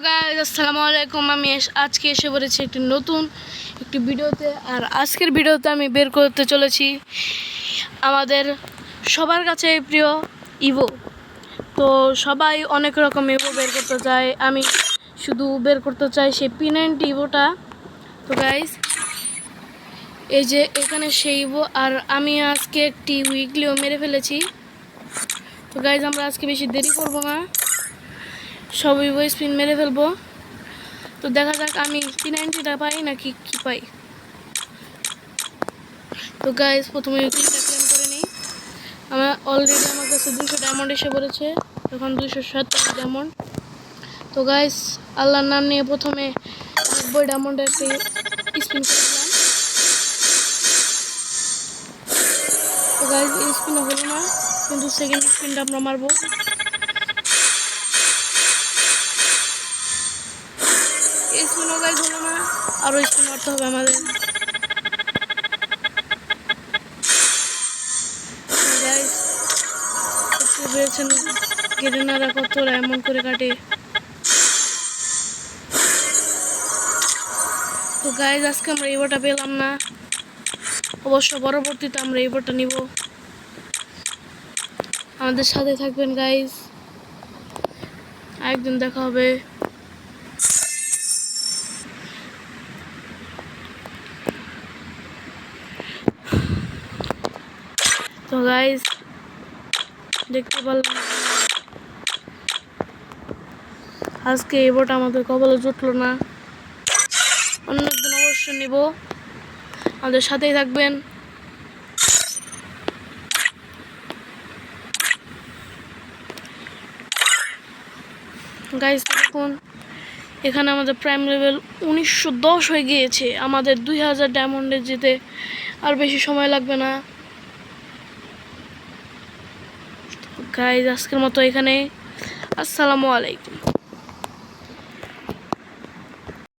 Guys আসসালামু আলাইকুম। আমি আজকে এসে পড়েছি একটি ভিডিওতে। আর আজকের ভিডিওতে আমি বের করতে চলেছি আমাদের সবার কাছে প্রিয় ইভো। তো সবাই অনেক রকম ইভো বের করতে চায়, আমি শুধু বের করতে চাই সেই P90 ইভোটা। তো গাইস এই যে এখানে সেই ইভো, আর আমি আজকে একটি উইকলিও মেরে ফেলেছি। তো গাইস আমরা আজকে বেশি দেরি করব না, সব ইভো স্পিন মেরে ফেলবো। তো দেখা যাক আমি P90টা পাই নাকি কি পাই। তো গাইস প্রথমে উইকলিটা ক্লেম করে নিই। আমার অলরেডি আমার কাছে 200 ডায়মন্ড এসে পড়েছে, এখন 270 ডায়মন্ড। তো গাইস আল্লাহর নাম নিয়ে প্রথমে 90 ডায়মন্ডের একটি স্পিন করে দিলাম। তো গাইস এই স্পিনও হলো না, কিন্তু সেকেন্ড স্পিনটা আমরা মারবো। এই স্পিনও গাইস হলো না, আরও স্পিন মারতে হবে আমাদের। গাইস দেখতে পেয়েছেন গেরেনারা কতটা এমন করে কাটে। তো গাইস আজকে আমরা ইভোটা পেলাম না, অবশ্য পরবর্তীতে আমরা ইভোটা নিব। আমাদের সাথে থাকবেন গাইস, একদিন দেখা হবে। তো গাইস দেখতে পারলাম আজকে ইভোটা আমাদের কপালে জুটলো না, অন্য একদিন অবশ্যই নিব। আমাদের সাথেই থাকবেন। গাইস দেখুন এখানে আমাদের প্রাইম লেভেল 1910 হয়ে গিয়েছে। আমাদের 2000 ডায়মন্ডে যেতে আর বেশি সময় লাগবে না। গাইস আজকের মতো এখানে, আসসালামু আলাইকুম।